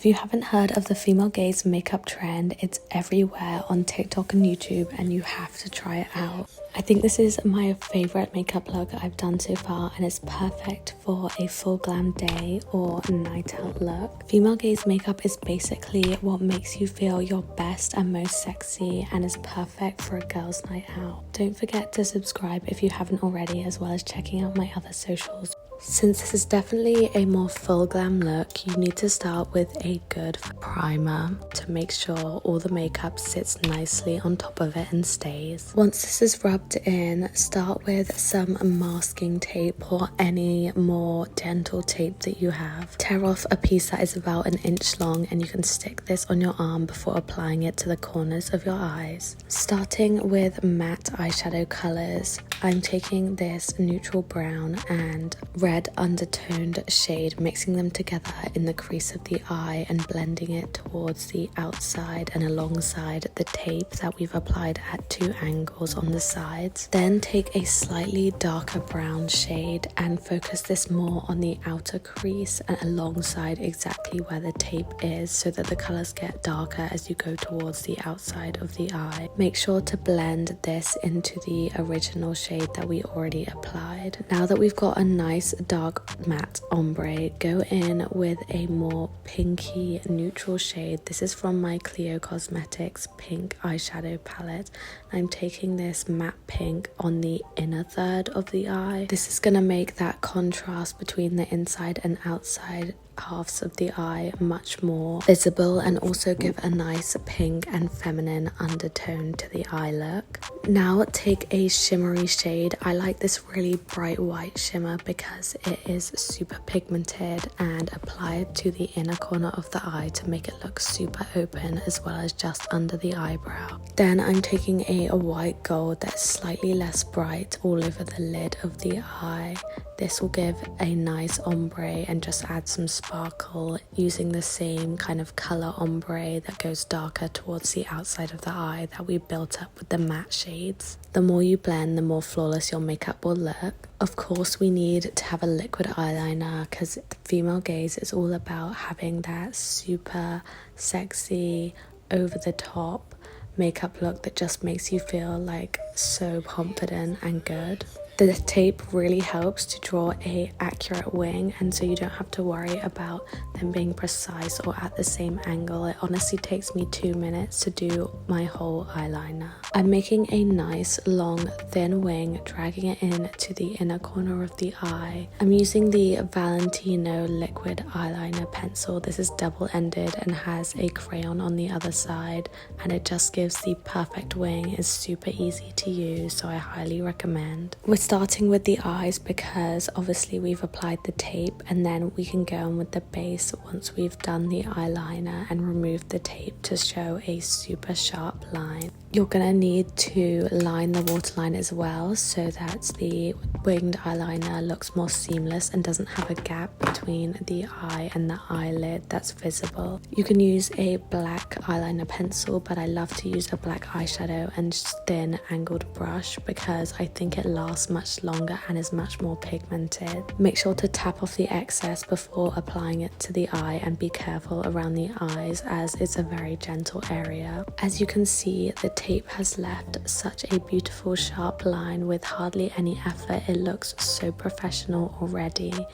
If you haven't heard of the female gaze makeup trend, it's everywhere on TikTok and YouTube and you have to try it out. I think this is my favorite makeup look I've done so far and it's perfect for a full glam day or night out look. Female gaze makeup is basically what makes you feel your best and most sexy and is perfect for a girl's night out. Don't forget to subscribe if you haven't already, as well as checking out my other socials. Since this is definitely a more full glam look, you need to start with a good primer to make sure all the makeup sits nicely on top of it and stays. Once this is rubbed in, start with some masking tape or any more dental tape that you have. Tear off a piece that is about an inch long and you can stick this on your arm before applying it to the corners of your eyes. Starting with matte eyeshadow colors, I'm taking this neutral brown and red undertoned shade, mixing them together in the crease of the eye and blending it towards the outside and alongside the tape that we've applied at 2 angles on the sides. Then take a slightly darker brown shade and focus this more on the outer crease and alongside exactly where the tape is, so that the colors get darker as you go towards the outside of the eye. Make sure to blend this into the original shade that we already applied. Now that we've got a nice dark matte ombre, go in with a more pinky neutral shade. This is from my CLIO Cosmetics pink eyeshadow palette. I'm taking this matte pink on the inner third of the eye. This is going to make that contrast between the inside and outside halves of the eye much more visible and also give a nice pink and feminine undertone to the eye look. Now take a shimmery shade. I like this really bright white shimmer because it is super pigmented, and apply it to the inner corner of the eye to make it look super open, as well as just under the eyebrow. Then I'm taking a white gold that's slightly less bright all over the lid of the eye. This will give a nice ombre and just add some sparkle, using the same kind of color ombre that goes darker towards the outside of the eye that we built up with the matte shades. The more you blend, the more flawless your makeup will look. Of course, we need to have a liquid eyeliner because the female gaze is all about having that super sexy, over the top makeup look that just makes you feel like so confident and good. The tape really helps to draw a accurate wing, and so you don't have to worry about them being precise or at the same angle. It honestly takes me 2 minutes to do my whole eyeliner. I'm making a nice long thin wing, dragging it in to the inner corner of the eye. I'm using the Valentino liquid eyeliner pencil. This is double-ended and has a crayon on the other side, and it just gives the perfect wing. It's super easy to use, so I highly recommend. We're starting with the eyes because obviously we've applied the tape, and then we can go on with the base once we've done the eyeliner and removed the tape to show a super sharp line. You're gonna need to line the waterline as well so that the winged eyeliner looks more seamless and doesn't have a gap between the eye and the eyelid that's visible. You can use a black eyeliner pencil, but I love to use a black eyeshadow and thin angled brush because I think it lasts much longer and is much more pigmented. Make sure to tap off the excess before applying it to the eye, and be careful around the eyes as it's a very gentle area. As you can see, the tape has left such a beautiful sharp line with hardly any effort. It looks so professional already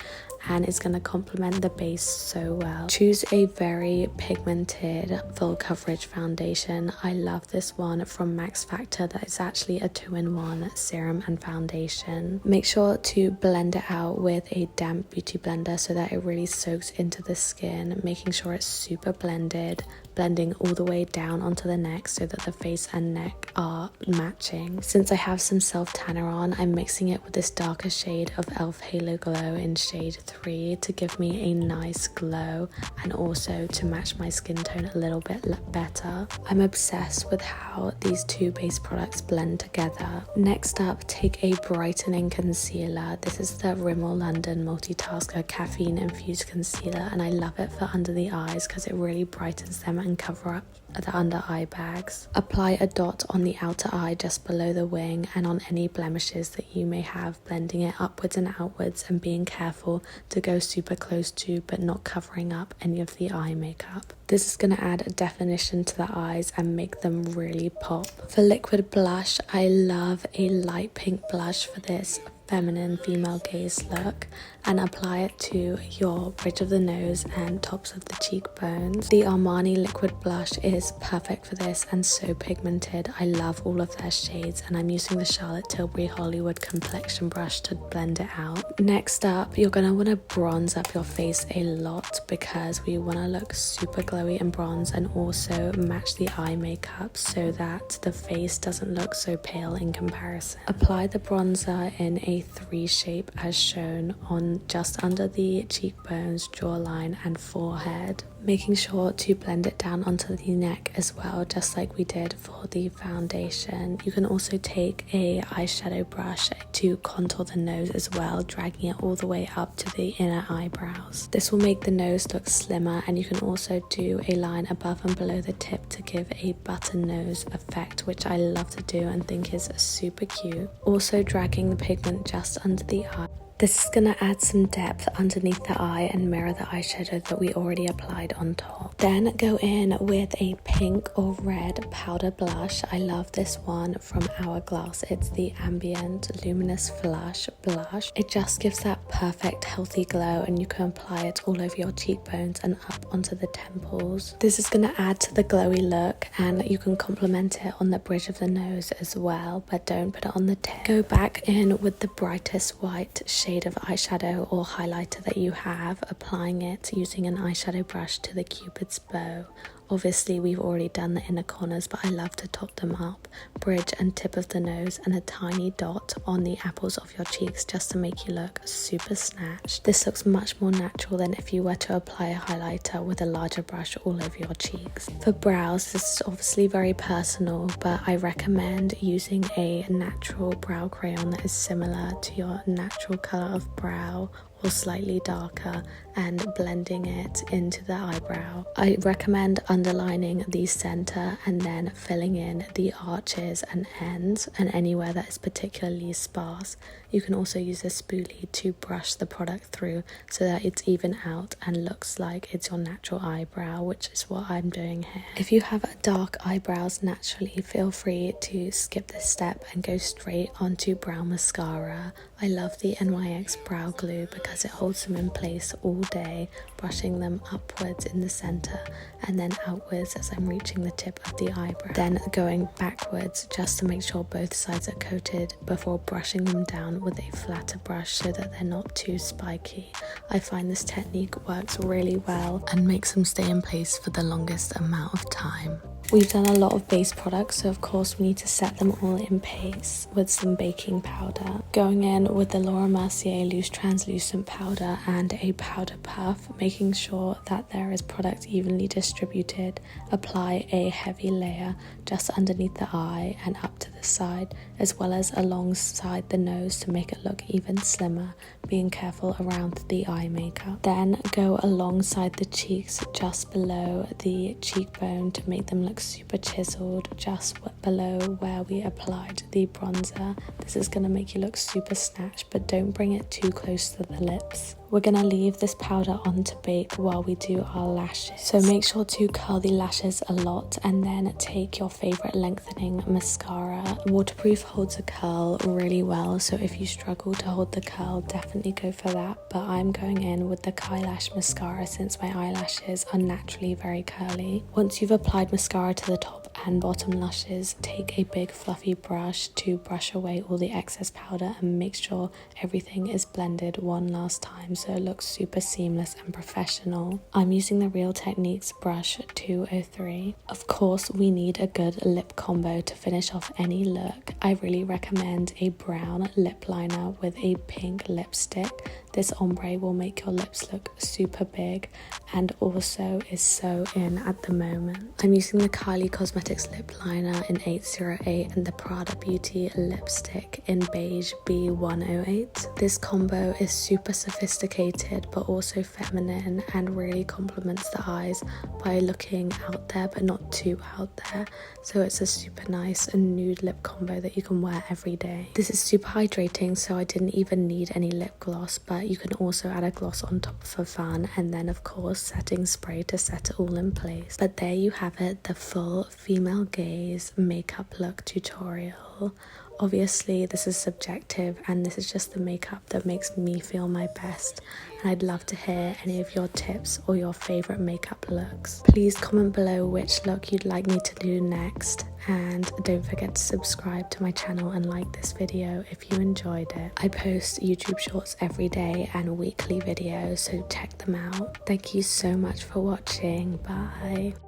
and it's going to complement the base so well. Choose a very pigmented full coverage foundation. I love this one from Max Factor that is actually a 2-in-1 serum and foundation. Make sure to blend it out with a damp beauty blender so that it really soaks into the skin, making sure it's super blended, blending all the way down onto the neck so that the face and neck are matching. Since I have some self tanner on, I'm mixing it with this darker shade of e.l.f. Halo Glow in shade 3 to give me a nice glow and also to match my skin tone a little bit better. I'm obsessed with how these two base products blend together. Next up, take a brightening concealer. This is the Rimmel London Multi-Tasker caffeine-infused concealer, and I love it for under the eyes because it really brightens them and cover up the under eye bags. Apply a dot on the outer eye just below the wing and on any blemishes that you may have, blending it upwards and outwards and being careful to go super close to but not covering up any of the eye makeup. This is going to add a definition to the eyes and make them really pop. For liquid blush, I love a light pink blush for this feminine female gaze look, and apply it to your bridge of the nose and tops of the cheekbones. The Armani liquid blush is perfect for this and so pigmented. I love all of their shades, and I'm using the Charlotte Tilbury Hollywood complexion brush to blend it out. Next up, you're going to want to bronze up your face a lot because we want to look super glowy and bronze, and also match the eye makeup so that the face doesn't look so pale in comparison. Apply the bronzer in a 3 shape as shown on just under the cheekbones, jawline and forehead, making sure to blend it down onto the neck as well, just like we did for the foundation. You can also take a eyeshadow brush to contour the nose as well, dragging it all the way up to the inner eyebrows. This will make the nose look slimmer, and you can also do a line above and below the tip to give a button nose effect, which I love to do and think is super cute. Also dragging the pigment just under the eye. This is going to add some depth underneath the eye and mirror the eyeshadow that we already applied on top. Then go in with a pink or red powder blush. I love this one from Hourglass. It's the Ambient Luminous Flush blush. It just gives that perfect healthy glow, and you can apply it all over your cheekbones and up onto the temples. This is going to add to the glowy look, and you can complement it on the bridge of the nose as well, but don't put it on the tip. Go back in with the brightest white shade of eyeshadow or highlighter that you have, applying it using an eyeshadow brush to the Cupid's bow. Obviously we've already done the inner corners, but I love to top them up, bridge and tip of the nose, and a tiny dot on the apples of your cheeks just to make you look super snatched. This looks much more natural than if you were to apply a highlighter with a larger brush all over your cheeks. For brows, this is obviously very personal, but I recommend using a natural brow crayon that is similar to your natural colour of brow or slightly darker, and blending it into the eyebrow. I recommend underlining the center and then filling in the arches and ends and anywhere that is particularly sparse. You can also use a spoolie to brush the product through so that it's even out and looks like it's your natural eyebrow, which is what I'm doing here. If you have dark eyebrows naturally, feel free to skip this step and go straight onto brow mascara. I love the NYX brow glue because it holds them in place all day, brushing them upwards in the center and then outwards as I'm reaching the tip of the eyebrow. Then going backwards just to make sure both sides are coated before brushing them down with a flatter brush so that they're not too spiky. I find this technique works really well and makes them stay in place for the longest amount of time. We've done a lot of base products, so of course we need to set them all in paste with some baking powder. Going in with the Laura Mercier Loose Translucent Powder and a powder puff, making sure that there is product evenly distributed. Apply a heavy layer just underneath the eye and up to the side, as well as alongside the nose to make it look even slimmer, being careful around the eye makeup. Then go alongside the cheeks just below the cheekbone to make them look super chiseled, just below where we applied the bronzer. This is going to make you look super snatched, but don't bring it too close to the lips. We're going to leave this powder on to bake while we do our lashes. So make sure to curl the lashes a lot and then take your favorite lengthening mascara. Waterproof holds a curl really well, so if you struggle to hold the curl, definitely go for that. But I'm going in with the Kylash mascara since my eyelashes are naturally very curly. Once you've applied mascara to the top and bottom lashes, take a big fluffy brush to brush away all the excess powder and make sure everything is blended one last time so it looks super seamless and professional. I'm using the Real Techniques brush 203. Of course, we need a good lip combo to finish off any look. I really recommend a brown lip liner with a pink lipstick. This ombre will make your lips look super big and also is so in at the moment. I'm using the CLIO Cosmetics lip liner in 808 and the Prada Beauty lipstick in beige B108. This combo is super sophisticated but also feminine and really complements the eyes by looking out there but not too out there. So it's a super nice nude lip combo that you can wear every day. This is super hydrating, so I didn't even need any lip gloss, but but you can also add a gloss on top for fun, and then of course setting spray to set it all in place. But there you have it, the full female gaze makeup look tutorial. Obviously this is subjective and this is just the makeup that makes me feel my best, and I'd love to hear any of your tips or your favourite makeup looks. Please comment below which look you'd like me to do next, and don't forget to subscribe to my channel and like this video if you enjoyed it. I post YouTube shorts every day and weekly videos, so check them out. Thank you so much for watching. Bye.